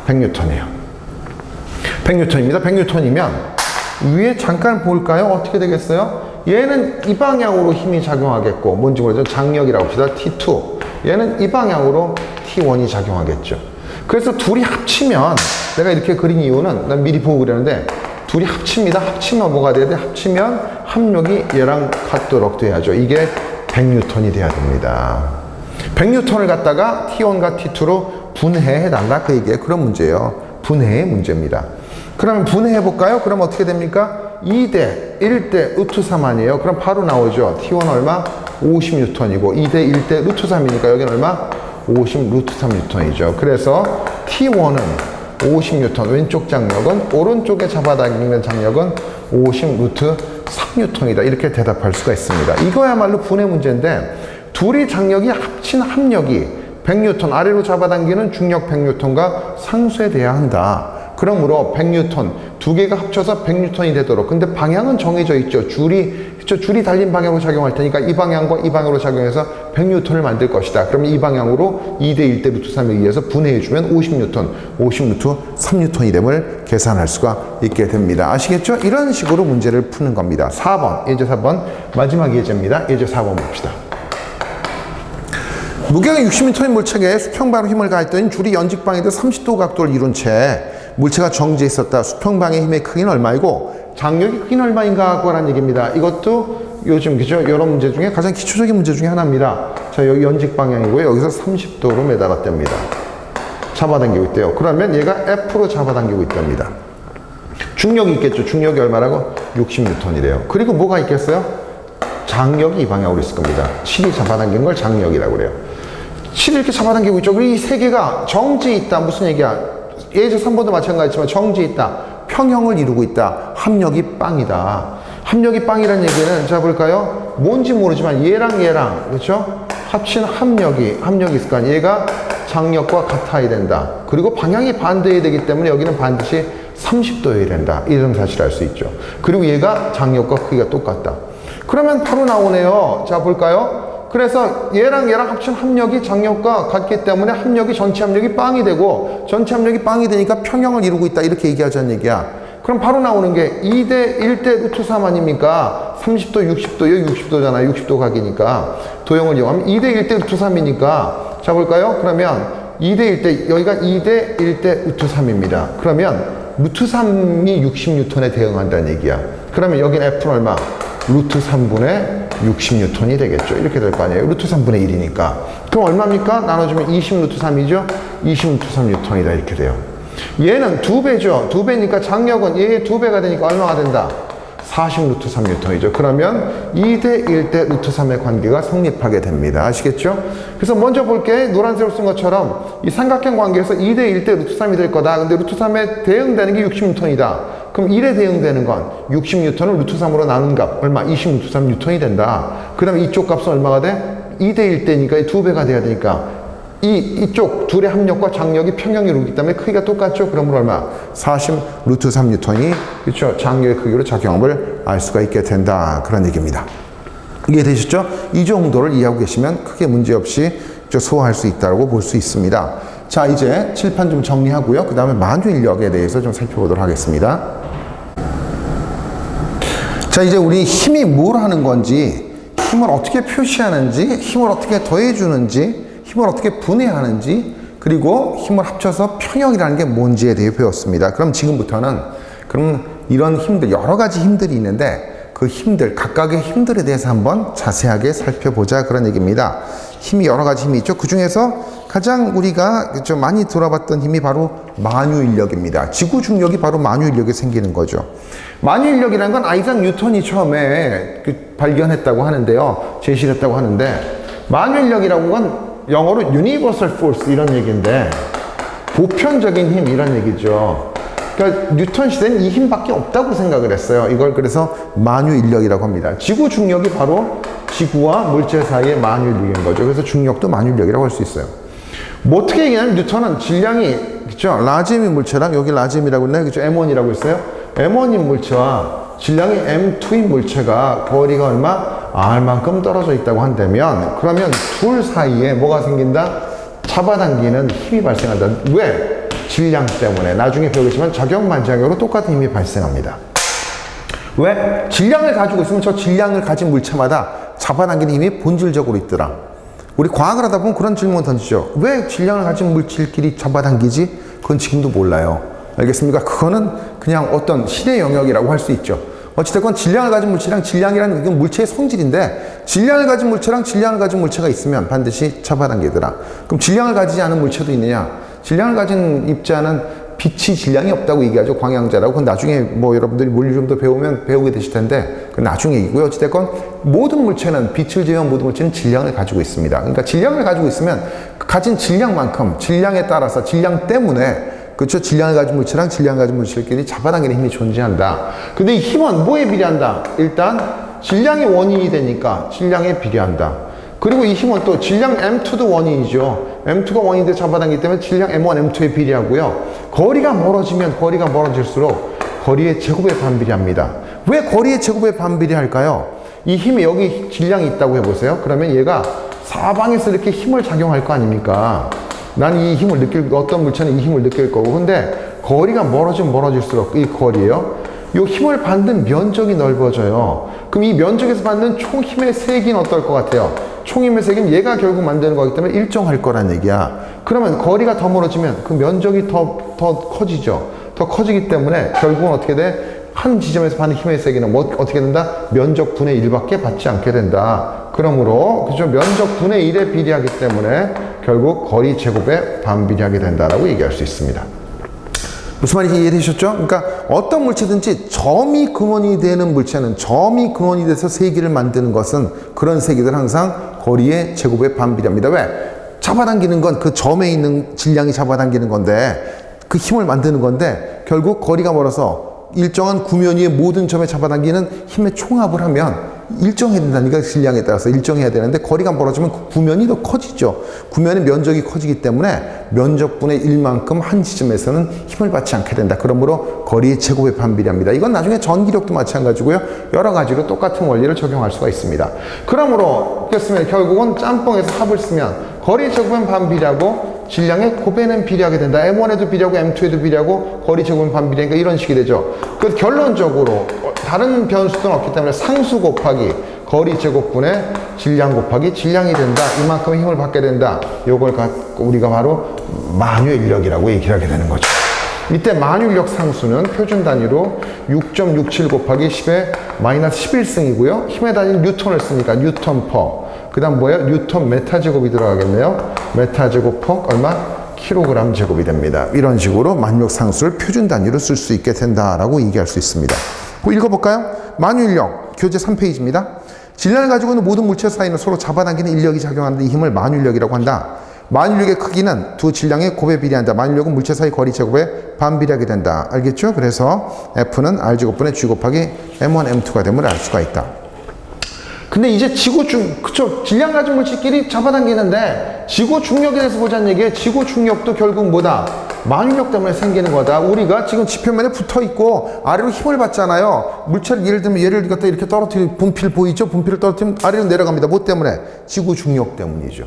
100N이에요. 100N입니다. 100N이면 위에 잠깐 볼까요? 어떻게 되겠어요? 얘는 이 방향으로 힘이 작용하겠고, 뭔지 모르죠? 장력이라고 합시다. T2. 얘는 이 방향으로 T1이 작용하겠죠. 그래서 둘이 합치면, 내가 이렇게 그린 이유는, 난 미리 보고 그랬는데, 둘이 합칩니다. 합치면 뭐가 돼야 돼? 합치면 합력이 얘랑 같도록 돼야죠. 이게 100N이 돼야 됩니다. 100N을 갖다가 T1과 T2로 분해해달라. 그 얘기예요. 그런 문제예요. 분해의 문제입니다. 그러면 분해해 볼까요? 그럼 어떻게 됩니까? 2대 1대 루트 3 아니에요? 그럼 바로 나오죠. T1 얼마? 50N이고 2대 1대 루트 3이니까 여기는 얼마? 50 루트 3N이죠. 그래서 T1은 50N, 왼쪽 장력은 오른쪽에 잡아당기는 장력은 50 루트 3N이다. 이렇게 대답할 수가 있습니다. 이거야말로 분해 문제인데 둘이 장력이 합친 합력이 100N 아래로 잡아당기는 중력 100N과 상쇄돼야 한다. 그러므로 100N 두 개가 합쳐서 100N이 되도록. 근데 방향은 정해져 있죠. 줄이 달린 방향으로 작용할 테니까 이 방향과 이 방향으로 작용해서 100N을 만들 것이다. 그러면 이 방향으로 2대 1대 루트 3에 의해서 분해해주면 50N, 50 루트 3N이 됨을 계산할 수가 있게 됩니다. 아시겠죠? 이런 식으로 문제를 푸는 겁니다. 4번, 예제 4번 마지막 예제입니다. 예제 4번 봅시다. 무게가 60N의 물체에 수평방으로 힘을 가했더니 줄이 연직방에도 30도 각도를 이룬 채 물체가 정지해 있었다. 수평방의 힘의 크기는 얼마이고 장력의 크기는 얼마인가 하고라는 얘기입니다. 이것도 요즘 그죠? 여러 문제 중에 가장 기초적인 문제 중에 하나입니다. 자, 여기 연직 방향이고요. 여기서 30도로 매달았답니다. 잡아당기고 있대요. 그러면 얘가 F로 잡아당기고 있답니다. 중력이 있겠죠. 중력이 얼마라고? 60N이래요. 그리고 뭐가 있겠어요? 장력이 이 방향으로 있을 겁니다. 실이 잡아당긴 걸 장력이라고 그래요. 실이 이렇게 잡아당기고 있죠. 그리고 이 세 개가 정지해 있다. 무슨 얘기야? 예제 3번도 마찬가지지만 정지해 있다. 평형을 이루고 있다. 합력이 빵이다. 합력이 빵이라는 얘기는 자 볼까요? 뭔지 모르지만 얘랑 그렇죠? 합친 합력이 있을 거 아니에요. 얘가 장력과 같아야 된다. 그리고 방향이 반대해야 되기 때문에 여기는 반드시 30도여야 된다. 이런 사실을 알 수 있죠. 그리고 얘가 장력과 크기가 똑같다. 그러면 바로 나오네요. 자 볼까요? 그래서 얘랑 합친 합력이 장력과 같기 때문에 전체 합력이 빵이 되고 전체 합력이 빵이 되니까 평형을 이루고 있다. 이렇게 얘기하자는 얘기야. 그럼 바로 나오는 게 2대 1대 루트 3 아닙니까? 30도, 60도, 여기 60도잖아요. 60도 각이니까. 도형을 이용하면 2대 1대 루트 3이니까. 자 볼까요? 그러면 2대 1대, 여기가 2대 1대 루트 3입니다. 그러면 루트 3이 60N에 대응한다는 얘기야. 그러면 여기는 F는 얼마? 루트 3분의 60N이 되겠죠. 이렇게 될 거 아니에요. 루트 3분의 1이니까. 그럼 얼마입니까? 나눠주면 20 루트 3이죠. 20 루트 3N이다. 이렇게 돼요. 얘는 2배죠. 2배니까 장력은 얘의 2배가 되니까 얼마가 된다? 40 루트 3N이죠. 그러면 2대 1대 루트 3의 관계가 성립하게 됩니다. 아시겠죠? 그래서 먼저 볼게. 노란색으로 쓴 것처럼 이 삼각형 관계에서 2대 1대 루트 3이 될 거다. 근데 루트 3에 대응되는 게 60N이다. 그럼 1에 대응되는 건 60N을 루트 3으로 나눈 값 얼마? 20 루트 3N이 된다. 그 다음에 이쪽 값은 얼마가 돼? 2대 1대니까 2배가 돼야 되니까 이쪽 둘의 합력과 장력이 평형이 이루기 때문에 크기가 똑같죠. 그러면 얼마? 40 루트 3N이 그렇죠. 장력의 크기로 작용함을 알 수가 있게 된다. 그런 얘기입니다. 이해되셨죠? 이 정도를 이해하고 계시면 크게 문제없이 소화할 수 있다고 볼 수 있습니다. 자, 이제 칠판 좀 정리하고요. 그 다음에 만유인력에 대해서 좀 살펴보도록 하겠습니다. 자, 이제 우리 힘이 뭘 하는 건지, 힘을 어떻게 표시하는지, 힘을 어떻게 더해주는지, 힘을 어떻게 분해하는지, 그리고 힘을 합쳐서 평형이라는 게 뭔지에 대해 배웠습니다. 그럼 지금부터는 그럼 이런 힘들, 여러 가지 힘들이 있는데 그 힘들, 각각의 힘들에 대해서 한번 자세하게 살펴보자 그런 얘기입니다. 힘이 여러 가지 힘이 있죠. 그 중에서 가장 우리가 좀 많이 들어봤던 힘이 바로 만유인력입니다. 지구 중력이 바로 만유인력이 생기는 거죠. 만유인력이라는 건 아이작 뉴턴이 처음에 발견했다고 하는데요. 제시를 했다고 하는데, 만유인력이라고 건 영어로 universal force 이런 얘기인데, 보편적인 힘 이런 얘기죠. 그러니까 뉴턴 시대는 이 힘밖에 없다고 생각을 했어요. 이걸 그래서 만유인력이라고 합니다. 지구 중력이 바로 지구와 물체 사이의 만유인력인 거죠. 그래서 중력도 만유인력이라고 할 수 있어요. 뭐 어떻게 얘기하냐면 뉴턴은 질량이, 그죠? 라지엠 물체랑 여기 라지엠이라고 했나요? 그죠? M1이라고 했어요. M1인 물체와 질량이 M2인 물체가 거리가 얼마? R만큼 떨어져 있다고 한다면, 그러면 둘 사이에 뭐가 생긴다? 잡아당기는 힘이 발생한다. 왜? 질량 때문에. 나중에 배우겠지만 작용반작용으로 똑같은 힘이 발생합니다. 왜? 질량을 가지고 있으면 저 질량을 가진 물체마다 잡아당기는 힘이 본질적으로 있더라. 우리 과학을 하다 보면 그런 질문 던지죠. 왜 질량을 가진 물질끼리 잡아당기지? 그건 지금도 몰라요. 알겠습니까? 그거는 그냥 어떤 시대 영역이라고 할 수 있죠. 어찌됐건 질량을 가진 물체랑, 질량이라는 건 물체의 성질인데, 질량을 가진 물체랑 질량을 가진 물체가 있으면 반드시 잡아당기더라. 그럼 질량을 가지지 않은 물체도 있느냐? 질량을 가진 입자는 빛이 질량이 없다고 얘기하죠. 광양자라고. 그건 나중에 뭐 여러분들이 물리 좀 더 배우면 배우게 되실 텐데, 그건 나중에 얘기고요. 어찌됐건 모든 물체는, 빛을 제외한 모든 물체는 질량을 가지고 있습니다. 그러니까 질량을 가지고 있으면 가진 질량만큼, 질량에 따라서, 질량 때문에, 그렇죠? 질량을 가진 물체랑 질량을 가진 물체끼리 잡아당기는 힘이 존재한다. 근데 이 힘은 뭐에 비례한다? 일단 질량의 원인이 되니까 질량에 비례한다. 그리고 이 힘은 또 질량 M2도 원인이죠. M2가 원인인데 잡아당기기 때문에 질량 M1, M2에 비례하고요. 거리가 멀어지면 거리가 멀어질수록 거리의 제곱에 반비례합니다. 왜 거리의 제곱에 반비례할까요? 이 힘이 여기 질량이 있다고 해보세요. 그러면 얘가 사방에서 이렇게 힘을 작용할 거 아닙니까? 난 이 힘을 어떤 물체는 이 힘을 느낄 거고, 근데 거리가 멀어지면 멀어질수록 이 거리예요. 이 힘을 받는 면적이 넓어져요. 그럼 이 면적에서 받는 총 힘의 세기는 어떨 것 같아요? 총 힘의 세기는 얘가 결국 만드는 거기 때문에 일정할 거란 얘기야. 그러면 거리가 더 멀어지면 그 면적이 더 커지죠. 더 커지기 때문에 결국은 어떻게 돼? 한 지점에서 받는 힘의 세기는 뭐 어떻게 된다? 면적 분의 1밖에 받지 않게 된다. 그러므로 그죠? 면적 분의 1에 비례하기 때문에 결국 거리 제곱에 반비례하게 된다라고 얘기할 수 있습니다. 무슨 말인지 이해되셨죠? 그러니까 어떤 물체든지 점이 근원이 되는 물체는, 점이 근원이 돼서 세기를 만드는 것은, 그런 세기들은 항상 거리의 제곱에 반비례합니다. 왜? 잡아당기는 건 그 점에 있는 질량이 잡아당기는 건데, 그 힘을 만드는 건데, 결국 거리가 멀어서 일정한 구면 위의 모든 점에 잡아당기는 힘의 총합을 하면 일정해야 된다니까. 질량에 따라서 일정해야 되는데, 거리가 멀어지면 그 구면이 더 커지죠. 구면의 면적이 커지기 때문에 면적분의 1만큼 한 지점에서는 힘을 받지 않게 된다. 그러므로 거리의 제곱에 반비례합니다. 이건 나중에 전기력도 마찬가지고요. 여러 가지로 똑같은 원리를 적용할 수가 있습니다. 그러므로 결국은 짬뽕에서 합을 쓰면 거리의 제곱은 반비례하고 질량의 곱에는 비례하게 된다. M1에도 비례하고 M2에도 비례하고 거리 제곱은 반비례니까 이런 식이 되죠. 그래서 결론적으로 다른 변수는 없기 때문에 상수 곱하기 거리 제곱분의 질량 곱하기 질량이 된다. 이만큼의 힘을 받게 된다. 이걸 갖고 우리가 바로 만유인력이라고 얘기를 하게 되는 거죠. 이때 만유인력 상수는 표준 단위로 6.67 곱하기 10의 마이너스 11승이고요. 힘의 단위 뉴턴을 쓰니까 뉴턴 퍼. 그 다음 뭐예요? 뉴턴 메타 제곱이 들어가겠네요. 메타 제곱 퍼 얼마? 킬로그램 제곱이 됩니다. 이런 식으로 만유인력 상수를 표준 단위로 쓸 수 있게 된다라고 얘기할 수 있습니다. 읽어볼까요? 만유인력 교재 3페이지입니다. 질량을 가지고 있는 모든 물체 사이는 서로 잡아당기는 인력이 작용하는 이 힘을 만유인력이라고 한다. 만유인력의 크기는 두 질량의 곱에 비례한다. 만유인력은 물체 사이 거리 제곱에 반비례하게 된다. 알겠죠? 그래서 F는 R 제곱분의 G 곱하기 M1, M2가 됨을 알 수가 있다. 근데 이제 그쵸? 질량 가진 물질끼리 잡아당기는데 지구 중력에 대해서 보자는 얘기예요. 지구 중력도 결국 뭐다? 만유인력 때문에 생기는 거다. 우리가 지금 지표면에 붙어 있고 아래로 힘을 받잖아요. 물체를 예를 들면 얘를 갖다 이렇게 떨어뜨리면 분필 보이죠? 분필을 떨어뜨리면 아래로 내려갑니다. 뭐 때문에? 지구 중력 때문이죠.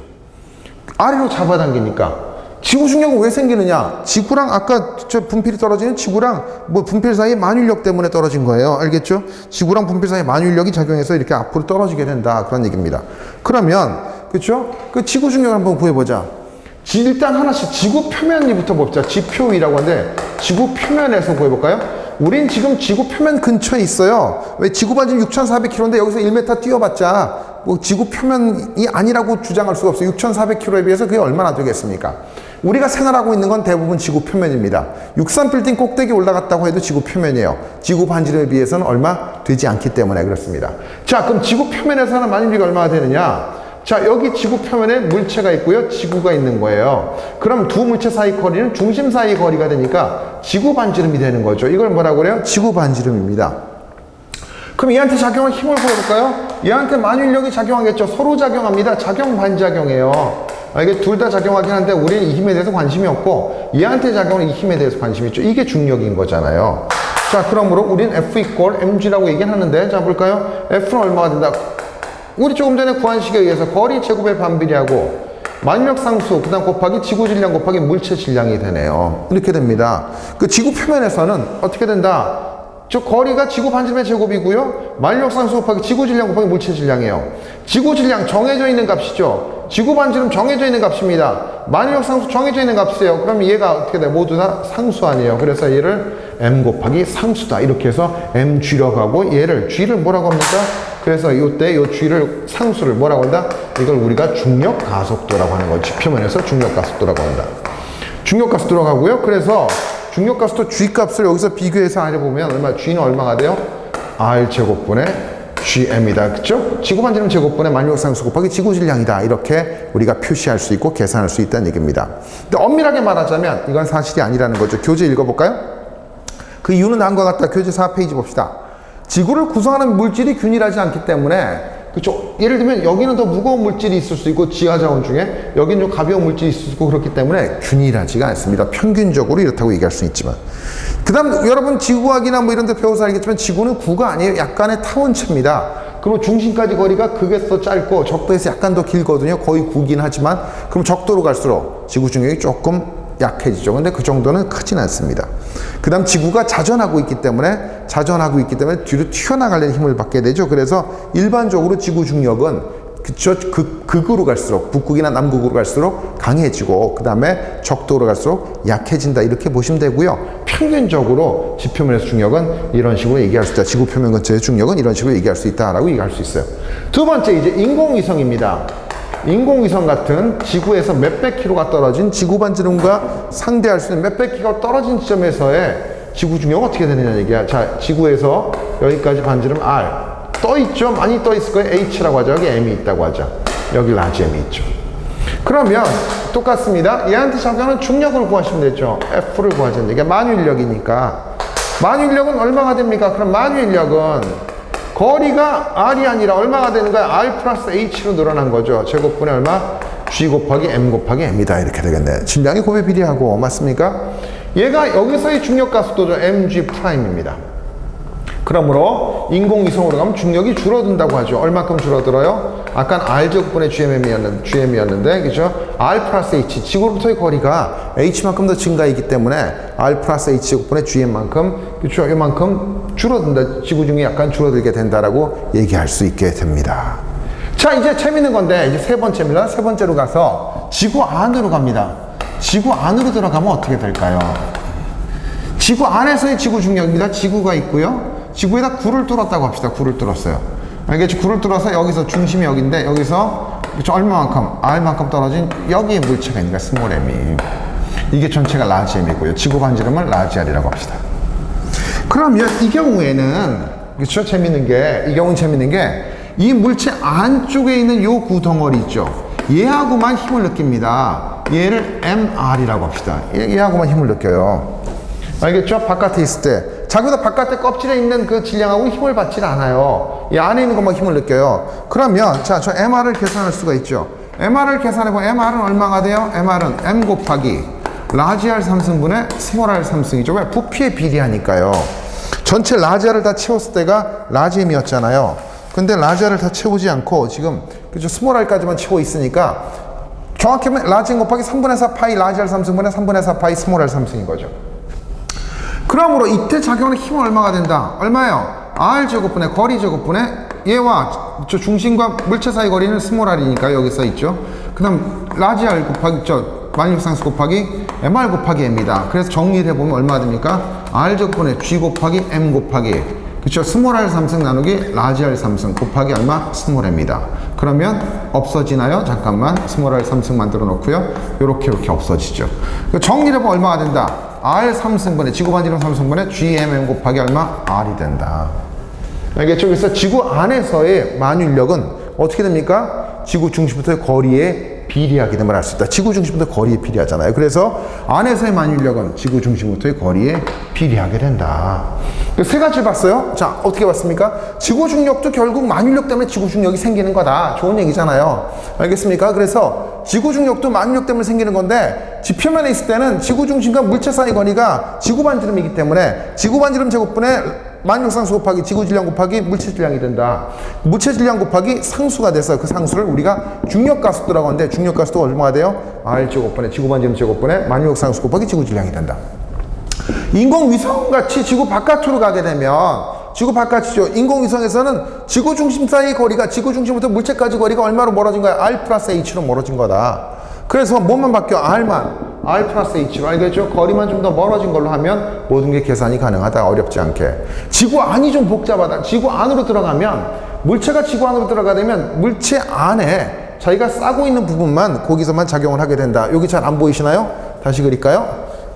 아래로 잡아당기니까. 지구 중력은 왜 생기느냐? 지구랑 아까 저 분필이 떨어지는 지구랑 뭐 분필 사이의 만유인력 때문에 떨어진 거예요. 알겠죠? 지구랑 분필 사이의 만유인력이 작용해서 이렇게 앞으로 떨어지게 된다. 그런 얘기입니다. 그러면 그렇죠? 그 지구 중력을 한번 구해보자. 일단 하나씩 지구 표면부터 봅시다. 지표위라고 하는데 지구 표면에서 구해볼까요? 우린 지금 지구 표면 근처에 있어요. 왜 지구 반지름 6,400km인데 여기서 1m 뛰어봤자 뭐 지구 표면이 아니라고 주장할 수가 없어요. 6,400km에 비해서 그게 얼마나 되겠습니까? 우리가 생활하고 있는 건 대부분 지구 표면입니다. 63빌딩 꼭대기 올라갔다고 해도 지구 표면이에요. 지구 반지름에 비해서는 얼마 되지 않기 때문에 그렇습니다. 자, 그럼 지구 표면에서는 만일비가 얼마나 되느냐? 자, 여기 지구 표면에 물체가 있고요. 지구가 있는 거예요. 그럼 두 물체 사이 거리는 중심 사이 거리가 되니까 지구 반지름이 되는 거죠. 이걸 뭐라고 그래요? 지구 반지름입니다. 그럼 얘한테 작용할 힘을 보여볼까요? 얘한테 만유인력이 작용하겠죠. 서로 작용합니다. 작용 반작용이에요. 이게 둘 다 작용하긴 한데 우리는 이 힘에 대해서 관심이 없고 얘한테 작용하는 이 힘에 대해서 관심이 있죠. 이게 중력인 거잖아요. 자, 그러므로 우린 F equal mg라고 얘기는 하는데, 자, 볼까요? F는 얼마가 된다? 우리 조금 전에 구한 식에 의해서 거리 제곱에 반비례하고 만유력 상수 그다음 곱하기 지구 질량 곱하기 물체 질량이 되네요. 이렇게 됩니다. 그 지구 표면에서는 어떻게 된다? 저 거리가 지구 반지름의 제곱이고요. 만유력 상수 곱하기 지구 질량 곱하기 물체 질량이에요. 지구 질량 정해져 있는 값이죠. 지구 반지름 정해져 있는 값입니다. 만유력 상수 정해져 있는 값이에요. 그럼 얘가 어떻게 돼? 모두 다 상수 아니에요. 그래서 얘를 m 곱하기 상수다 이렇게 해서 mg라고 하고 얘를 g를 뭐라고 합니까? 그래서 이때 이 g를 상수를 뭐라고 한다? 이걸 우리가 중력 가속도라고 하는 거지. 표면에서 중력 가속도라고 한다. 중력 가속도라고 하고요. 그래서 중력 가속도 g 값을 여기서 비교해서 알아보면 얼마? g는 얼마가 돼요? r 제곱분의 gm이다. 그쵸? 지구 반지름 제곱분의 만유력 상수 곱하기 지구 질량이다. 이렇게 우리가 표시할 수 있고 계산할 수 있다는 얘기입니다. 근데 엄밀하게 말하자면 이건 사실이 아니라는 거죠. 교재 읽어볼까요? 그 이유는 다음과 같다. 교재 4페이지 봅시다. 지구를 구성하는 물질이 균일하지 않기 때문에, 그렇죠? 예를 들면 여기는 더 무거운 물질이 있을 수 있고 지하자원 중에 여기는 좀 가벼운 물질이 있을 수 있고 그렇기 때문에 균일하지가 않습니다. 평균적으로 이렇다고 얘기할 수 있지만, 그 다음 여러분 지구학이나 뭐 이런 데 배워서 알겠지만 지구는 구가 아니에요. 약간의 타원체입니다. 그리고 중심까지 거리가 극에서 짧고 적도에서 약간 더 길거든요. 거의 구긴 하지만 그럼 적도로 갈수록 지구 중력이 조금 약해지죠. 근데 그 정도는 크진 않습니다. 그 다음 지구가 자전하고 있기 때문에 뒤로 튀어나가려는 힘을 받게 되죠. 그래서 일반적으로 지구 중력은 극으로 갈수록, 북극이나 남극으로 갈수록 강해지고 그 다음에 적도로 갈수록 약해진다 이렇게 보시면 되고요. 평균적으로 지표면에서 중력은 이런 식으로 얘기할 수 있다. 지구 표면 근처의 중력은 이런 식으로 얘기할 수 있다라고 얘기할 수 있어요. 두 번째 이제 인공위성입니다. 인공위성 같은 지구에서 몇백 킬로가 떨어진 지구 반지름과 상대할 수 있는 몇백 킬로가 떨어진 지점에서의 지구 중력은 어떻게 되느냐 얘기야. 자, 지구에서 여기까지 반지름 R 떠 있죠. 많이 떠 있을 거예요. H라고 하죠. 여기 M이 있다고 하죠. 여기 라지 M이 있죠. 그러면 똑같습니다. 얘한테 작용하는 중력을 구하시면 되죠. F를 구하자는 얘기야. 만유인력이니까. 만유인력은 얼마가 됩니까? 그럼 만유인력은 거리가 R이 아니라 얼마가 되는 거야? R 플러스 H로 늘어난 거죠. 제곱분의 얼마? G 곱하기 M 곱하기 M이다. 이렇게 되겠네. 질량이 곱에 비례하고, 맞습니까? 얘가 여기서의 중력 가속도죠. mg 프라임입니다. 그러므로 인공위성으로 가면 중력이 줄어든다고 하죠. 얼마큼 줄어들어요? 아까 R 제곱분의 GM이었는데, 그죠? R 플러스 H, 지구로부터의 거리가 H만큼 더 증가이기 때문에 R 플러스 H 제곱분의 GM만큼, 그죠? 이만큼 줄어든다. 지구 중에 약간 줄어들게 된다라고 얘기할 수 있게 됩니다. 자, 이제 재밌는 건데, 이제 세 번째입니다. 세 번째로 가서 지구 안으로 갑니다. 지구 안으로 들어가면 어떻게 될까요? 지구 안에서의 지구 중력입니다. 지구가 있고요. 지구에다 굴을 뚫었다고 합시다. 굴을 뚫었어요. 알겠죠? 굴을 뚫어서 여기서 중심이 여기인데 여기서 얼마만큼? R만큼 떨어진 여기에 물체가 있는 거야. 스몰 m이. 이게 전체가 라지 m이고요. 지구 반지름은 라지 R이라고 합시다. 그러면 이 경우에는, 그렇죠? 이 경우는 재밌는 게 이 물체 안쪽에 있는 요 구덩어리 있죠? 얘하고만 힘을 느낍니다. 얘를 MR이라고 합시다. 얘하고만 힘을 느껴요. 알겠죠? 바깥에 있을 때. 자기보다 바깥에 껍질에 있는 그 질량하고 힘을 받질 않아요. 이 안에 있는 것만 힘을 느껴요. 그러면, 자, 저 MR을 계산할 수가 있죠. MR을 계산해보면 MR은 얼마가 돼요? MR은 M 곱하기 라지 R 3승분의 스몰 R 3승이죠. 왜? 부피에 비례하니까요. 전체 라지 R을 다 채웠을 때가 라지 M이었잖아요. 근데 라지 R을 다 채우지 않고 지금, 그죠? 스몰 R까지만 채워 있으니까 정확히 하면 라지 M 곱하기 3분의 4 파이 라지 R 3승분의 3분의 4 파이 스몰 R 3승인 거죠. 그러므로 이때 작용하는 힘은 얼마가 된다? 얼마예요? R 제곱분의 거리 제곱분의 얘와 저 중심과 물체 사이 거리는 스몰 R이니까 여기 써 있죠. 그 다음 라지 R 곱하기 만유상수 곱하기 mr 곱하기 m이다. 그래서 정리를 해보면 얼마가 됩니까? r제곱분의 g 곱하기 m 곱하기, 그쵸? 스몰 r 3승 나누기 라지 r 3승 곱하기 얼마? 스몰 m이다. 그러면 없어지나요? 잠깐만, 스몰 r 3승 만들어 놓고요. 요렇게 없어지죠. 정리를 해보면 얼마가 된다? r 3승분의 지구 반지름 3승분의 gmm 곱하기 얼마? r이 된다. 알겠죠? 그래서 지구 안에서의 만유인력은 어떻게 됩니까? 지구 중심부터의 거리에 비례하게 됨을 알 수 있다. 지구 중심부터 거리에 비례하잖아요. 그래서 안에서의 만유인력은 지구 중심부터의 거리에 비례하게 된다. 세 가지를 봤어요. 자, 어떻게 봤습니까? 지구 중력도 결국 만유인력 때문에 지구 중력이 생기는 거다. 좋은 얘기잖아요. 알겠습니까? 그래서 지구 중력도 만유인력 때문에 생기는 건데, 지표면에 있을 때는 지구 중심과 물체 사이 거리가 지구 반지름이기 때문에 지구 반지름 제곱분의 만유상수 곱하기 지구 질량 곱하기 물체 질량이 된다. 물체 질량 곱하기 상수가 돼서 그 상수를 우리가 중력가속도라고 하는데, 중력가속도 얼마가 돼요? r 제곱분의 지구 반지름 제곱분의 만유상수 곱하기 지구 질량이 된다. 인공위성같이 지구 바깥으로 가게 되면, 지구 바깥이죠. 인공위성에서는 지구 중심 사이 거리가, 지구 중심부터 물체까지 거리가 얼마로 멀어진 거야? r 플러스 h로 멀어진 거다. 그래서 뭐만 바뀌어? r 플러스 h로. 알겠죠? 거리만 좀 더 멀어진 걸로 하면 모든 게 계산이 가능하다. 어렵지 않게. 지구 안이 좀 복잡하다. 지구 안으로 들어가면, 물체가 지구 안으로 들어가면 물체 안에 자기가 싸고 있는 부분만 거기서만 작용을 하게 된다. 여기 잘 안 보이시나요? 다시 그릴까요?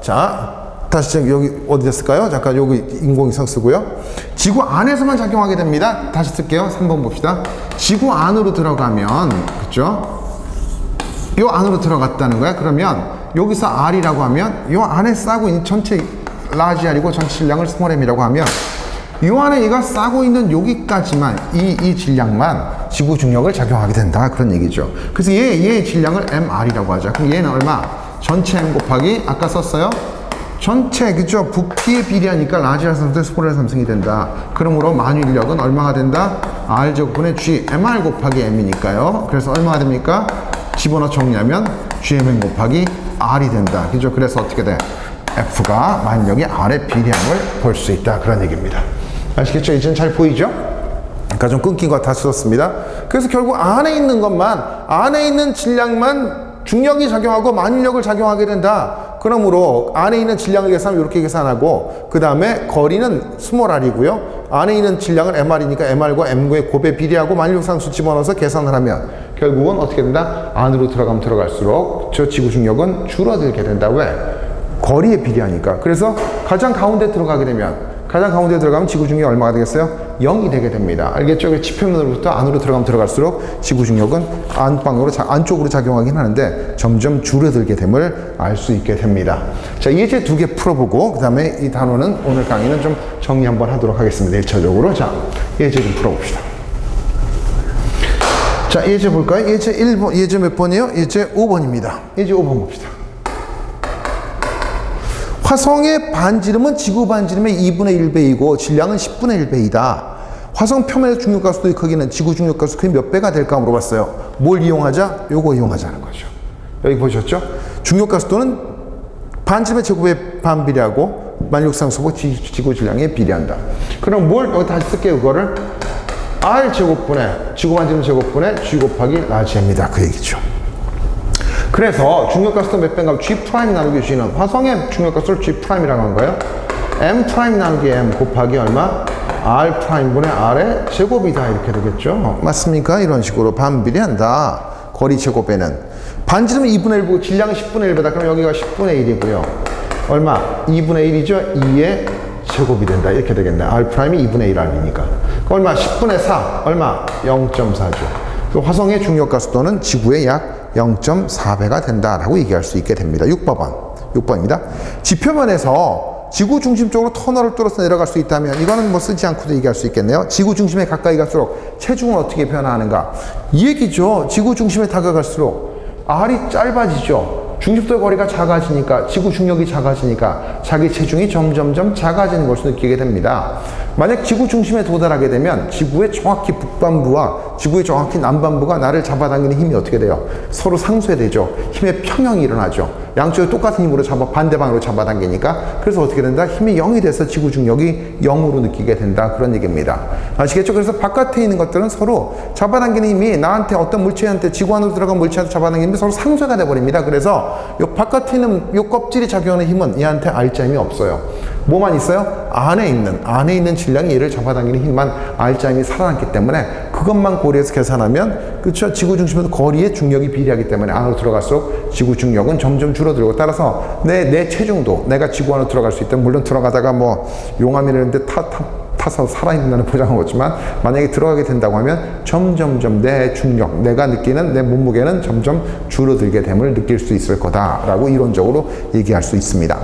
자, 다시 여기 어디 됐을까요? 잠깐 여기 인공위성 쓰고요. 지구 안에서만 작용하게 됩니다. 다시 쓸게요. 3번 봅시다. 지구 안으로 들어가면, 그쵸? 요 안으로 들어갔다는 거야. 그러면 여기서 R이라고 하면 요 안에 싸고 있는 전체 라지 R이고 전체 질량을 스몰 m이라고 하면 요 안에 얘가 싸고 있는 여기까지만 이 질량만 지구 중력을 작용하게 된다. 그런 얘기죠. 그래서 얘의 질량을 mR이라고 하자. 그럼 얘는 얼마? 전체 m 곱하기 아까 썼어요? 전체, 그죠? 부피에 비례하니까 라지 R 3승 스몰 R 3승이 된다. 그러므로 만유인력은 얼마가 된다? R 제곱분의 G mR 곱하기 m이니까요. 그래서 얼마가 됩니까? 집어넣어 정리하면 GMM 곱하기 R이 된다. 그죠? 그래서 어떻게 돼? F가 만유력이 R에 비례함을 볼 수 있다. 그런 얘기입니다. 아시겠죠? 이제는 잘 보이죠? 아까 좀 끊긴 거 다 썼습니다. 그래서 결국 안에 있는 것만, 안에 있는 질량만 중력이 작용하고 만유력을 작용하게 된다. 그러므로 안에 있는 질량을 계산하면 이렇게 계산하고, 그 다음에 거리는 스몰 r이고요. 안에 있는 질량은 mr이니까 mr과 m의 곱에 비례하고 만유력 상수 집어넣어서 계산을 하면 결국은 어떻게 된다? 안으로 들어가면 들어갈수록 저 지구 중력은 줄어들게 된다. 왜? 거리에 비례하니까. 그래서 가장 가운데 들어가게 되면, 가장 가운데 들어가면 지구 중력이 얼마가 되겠어요? 0이 되게 됩니다. 알겠죠? 지표면으로부터 안으로 들어가면 들어갈수록 지구 중력은 안쪽으로 작용하긴 하는데 점점 줄어들게 됨을 알 수 있게 됩니다. 자, 예제 2개 풀어보고 그 다음에 이 단원은 오늘 강의는 좀 정리 한번 하도록 하겠습니다. 1차적으로. 자, 예제 좀 풀어봅시다. 자, 예제 볼까요? 예제 1번, 예제 몇 번이에요? 예제 5번입니다. 예제 5번 봅시다. 화성의 반지름은 지구 반지름의 2분의 1배이고 질량은 10분의 1배이다. 화성 표면의 중력가속도의 크기는 지구 중력가속도 크기 몇 배가 될까 물어봤어요. 뭘 이용하자? 요거 이용하자는 거죠. 여기 보셨죠? 중력가속도는 반지름의 제곱에 반비례하고 만유력상수고 지구 질량에 비례한다. 그럼 뭘 여기 다시 쓸게요. 그거를 R 제곱분의 지구 반지름 제곱분의 G 곱하기 라지입니다. 그 얘기죠. 그래서 중력가속도 몇 배인가? G' 나누기 G는 화성의 중력가속도를 G'이라고 한 거예요. M' 나누기 M 곱하기 얼마? R'분의 R의 제곱이다. 이렇게 되겠죠. 맞습니까? 이런 식으로 반비례한다. 거리 제곱에는. 반지름은 2분의 1이고 질량은 10분의 1배다. 그럼 여기가 10분의 1이고요. 얼마? 2분의 1이죠. 2의 제곱이 된다. 이렇게 되겠네. R'이 2분의 1 R이니까. 얼마? 10분의 4. 얼마? 0.4죠. 화성의 중력가속도는 지구의 약 0.4배가 된다라고 얘기할 수 있게 됩니다. 6번입니다. 지표면에서 지구 중심 쪽으로 터널을 뚫어서 내려갈 수 있다면 이거는 뭐 쓰지 않고도 얘기할 수 있겠네요. 지구 중심에 가까이 갈수록 체중은 어떻게 변화하는가? 이 얘기죠. 지구 중심에 다가갈수록 R이 짧아지죠. 중심도 거리가 작아지니까, 지구 중력이 작아지니까 자기 체중이 점점점 작아지는 것을 느끼게 됩니다. 만약 지구 중심에 도달하게 되면 지구의 정확히 북반부와 지구의 정확히 남반부가 나를 잡아당기는 힘이 어떻게 돼요? 서로 상쇄되죠. 힘의 평형이 일어나죠. 양쪽에 똑같은 힘으로 반대방으로 잡아당기니까 그래서 어떻게 된다? 힘이 0이 돼서 지구 중력이 0으로 느끼게 된다. 그런 얘기입니다. 아시겠죠? 그래서 바깥에 있는 것들은 서로 잡아당기는 힘이 나한테 어떤 물체한테 지구 안으로 들어간 물체한테 잡아당기는 힘이 서로 상쇄가 돼버립니다. 그래서 요 바깥에 있는 요 껍질이 작용하는 힘은 얘한테 알자 힘이 없어요. 뭐만 있어요? 안에 있는 질량이 얘를 잡아당기는 힘만 알자 힘이 살아남기 때문에 그것만 고려해서 계산하면 그렇죠? 지구 중심에서 거리의 중력이 비례하기 때문에 안으로 들어갈수록 지구 중력은 점점 줄어들고 따라서 내 체중도 내가 지구 안으로 들어갈 수 있다. 물론 들어가다가 뭐 용암이나 이런 데 타서 살아있는다는 보장은 없지만 만약에 들어가게 된다고 하면 점점점 내 중력, 내가 느끼는 내 몸무게는 점점 줄어들게 됨을 느낄 수 있을 거다라고 이론적으로 얘기할 수 있습니다.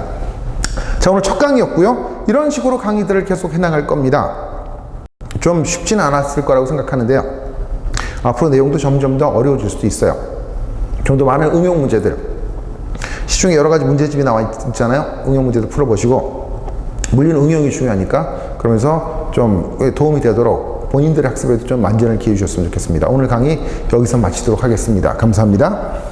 자, 오늘 첫 강의였고요. 이런 식으로 강의들을 계속 해나갈 겁니다. 좀 쉽지는 않았을 거라고 생각하는데요. 앞으로 내용도 점점 더 어려워질 수도 있어요. 좀 더 많은 응용 문제들. 시중에 여러 가지 문제집이 나와 있잖아요. 응용 문제도 풀어보시고. 물리는 응용이 중요하니까 그러면서 좀 도움이 되도록 본인들의 학습에도 좀 만전을 기해 주셨으면 좋겠습니다. 오늘 강의 여기서 마치도록 하겠습니다. 감사합니다.